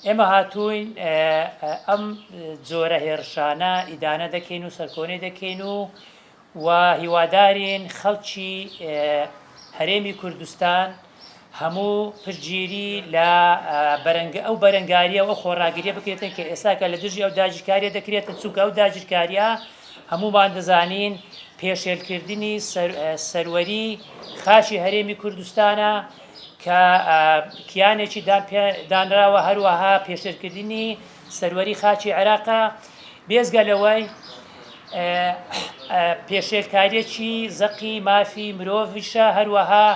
ئێمە هاتووین ئەم جۆرە هێرشانە ئیدانە دەکەین و سەرکۆنێ دەکەین و هیوادارین خەڵکی هەرێمی کوردستان هەموو پشتگیری لە ئەو بەرەنگاریە و خۆڕاگیریە بکرێتن کە ئێستاکە لە دژی ئەو داگیرکاریە دەکرێتن چونکە ئەو داگیرکاریە هەمومان دەزانین پێشێلکردنی سەروەری خاشی هەرێمی کوردستانە کە کیانێکی دانراوە هەروەها پێشێلکردنی سەروەری خاچی عێراقە بێزگە لەوەی پێشێلکاریەکی زەقی مافی مرۆڤیشە هەروەها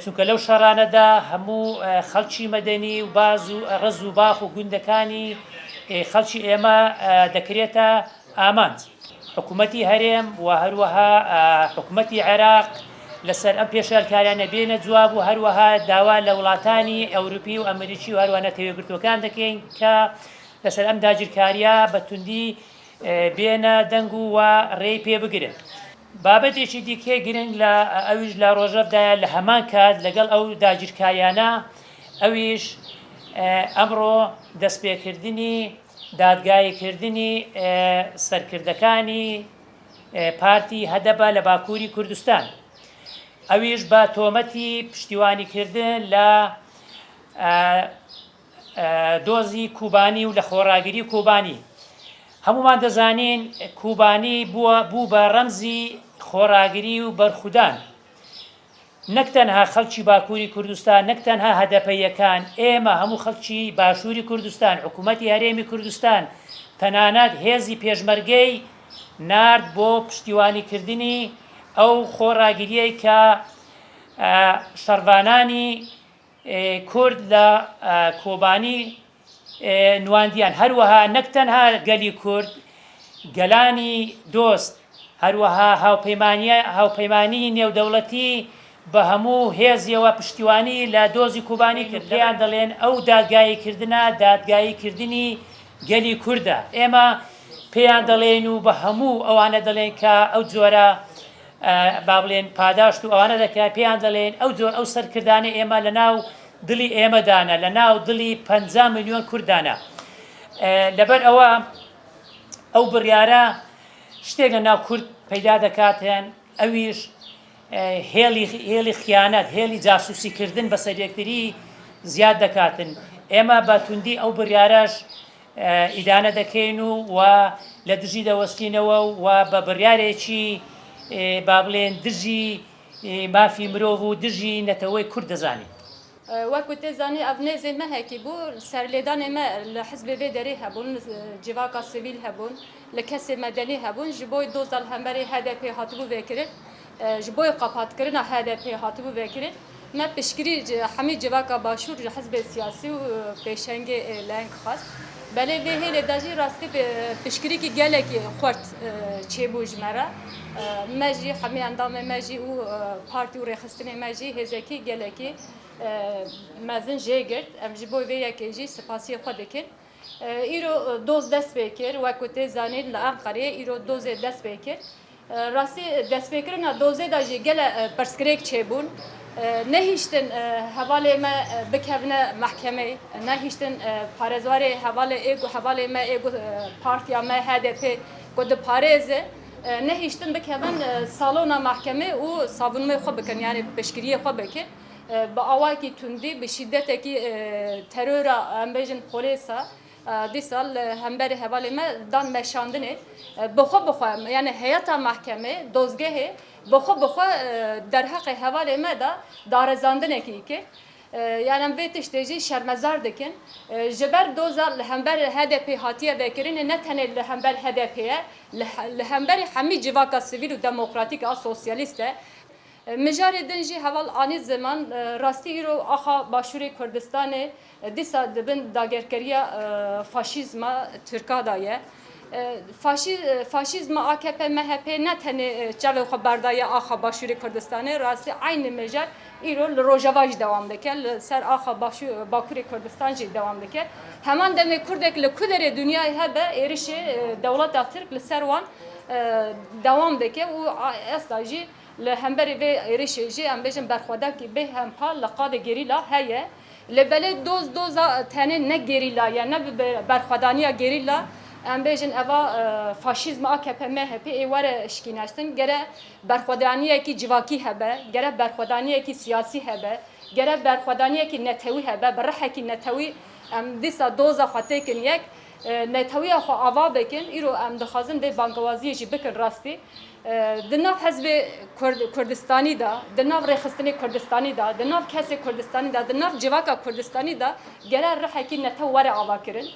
چونکە لەو شەڕانەدا هەموو خەڵکی مەدەنی و باز و ڕز و باخ و گوندەکانی خەڵکی ئێمە دەکرێتە ئامانج حکوومەتی هەرێم و هەروەها حکوومەتی عێراق لەسەر ئەم پێشێلکاریانە بێنە جواب و هەروەها داوا لە وڵاتانی ئەوروپی و ئەمریکی و هەروەها نەتەوەیەگرتوەکان دەکەین کە لەسەر ئەم داگیرکاریە بە توندی بێنە دەنگ و ڕێی پێ بگرن. بابەتێکی دیکێ گرنگ لە ئەویش لە ڕۆژەبدایە لە هەمان کات لەگەڵ ئەو داگیرکاریانە ئەویش ئەمڕۆ دەستپێکردنی دادگاییکردنی سەرکردەکانی پارتی هەدەبە لە باکووری کوردستان ئەویش بە تۆمەتی پشتیوانیکردن لە دۆزی کوبانی و لە خۆڕاگیری کوبانی هەمومان دەزانین کوبانی بوو بە ڕەمزی خۆڕاگیری و بەرخودان نەک تەنها خەڵکی باکووری کوردستان نەک تەنها هەدەپەیەکان ئێمە هەموو خەڵکی باشووری کوردستان حکوومەتی هەرێمی کوردستان تەنانەت هێزی پێشمەرگەی نارد بۆ پشتیوانیکردنی ئەو خۆڕاگیریەی کە شەڕڤانانی کورد لە کۆبانی نواندیان هەروەها نەک تەنها گەلی کورد گەلانی دۆست هەروەها هاوپەیمانی نێودەوڵەتی بە هەموو هێزیەوە پشتیوانی لە دۆزی کوبانی کرد پێیان دەڵێن ئەو دادگاییکردنە دادگاییکردنی گەلی کووردە ئێمە پێیان دەڵێن و بە هەموو ئەوانە دەڵێن کە ئەو جۆرە با بڵێن پاداشت و ئەوانە دەکات پێیان دەڵێن ئەو سەرکردانە ئێمە لە ناو دڵی ئێمەدانە لە ناو دڵی 50 ملیۆن کوردانە لەبەر ئەوە ئەو بڕیارە شتێک لە ناو کورد پەیدا دەکاتیان ئەویش هێڵی خیانەت هێڵی جاسوسیکردن بەسەر یەکتری زیاد دەکاتن ئێمە بە توندی ئەو بڕیارەش ئیدانە دەکەین و لە دژی دەوەستینەوە و بە بڕیارێکی با بڵێن دژی مافی مرۆڤ و دژی نەتەوەی کورد دەزانین وەکو تێزانی ئەو نێزێ مە هەکی بوو سەرلێدانێ مە لە حزبێ vê derê hebûn civaka sivîl hebûn li kesê medenî hebûn ji bo dozal hemberê HDP hatibû vêkirin ji bo qepatkirina HDP hatibû vêkirin me piştgirî hemî civaka başûr ji hizbê siyasî û pêşengê leng xwast belê vê hêlê de jî rastî piştgirîkî gelekî xwert çêbû ji me re me jî hemî endamê me jî û partî û rêxistinê me jî hêzekî gelekî mezin jê girt em ji bo vê yekê jî spasiyê xwe dikin îro doz dest pê kir wekû tê zanîn li Enqereyê îro dozê dest pê kir rastî destpêkirina dozê de jî gele pirsgirêk çêbûn nehîştin hevalê me bikevne mehkemeyê nehîştin parêzwarê hevalê me êgo partiya me HDP ku diparêze nehîştin bikevin salona mehkemê û savunmê xwe bikin yani piştgiriyê xwe bikin bi awakî tundî bi şîddetekî terora em bêjin polîsa dîsal hemberê hevalê me dan meşandinê bixwe yani heyeta mehkemê dozgehê bixwe derheqê hevalê me de darezandinekî dike yani em vê tiştê jî şermezar dikin ji ber doza li hember HDP hatiye vêkirinê ne tenê li hember HDP'ye li hemberî hemî civaka sivîl û demokratîk a sosyalîst e mijarê din jî heval anî ziman rastî îro axa başûrê Kurdistanê dîsa dibin dagerkeriya faşîzma Tirka da ye faşîzma AKP MHP ne tenê çavê xwe berdaye axa başûrê Kurdistanê rastî aynı mijar îro li Rojava jî dewam dike li ser axa Bakurê Kurdistan jî dewam dike heman demê Kurdek li ku derê dunyayê hebe êrişê dewleta Tirk li ser wan dewam dike û esta jî li hemberê vê êrişê jî em bêjin berxwedekî bê hempa li qadê gerîla heye Lebele doza tane ne gerilla ya ne berxwadaniya gerilla em bêjin eva faşizm AKP MHP ê were şkîneştin gere berxwedaniyekî civakî hebe gere berxwedaniyekî siyasî hebe gere berxwedaniyekî netewî hebe bi rihekî netewî em dîsa doza xwe têkin yek netewiya xwe ava bikin îro em dixwazin vê bangewaziyê jî bikin rastî di nav Hezbê Kurdistanî da di nav Rêxistinê Kurdistanî da di nav kesê Kurdistanî da di nav civaka Kurdistanî da gere rihekî netew were avakirin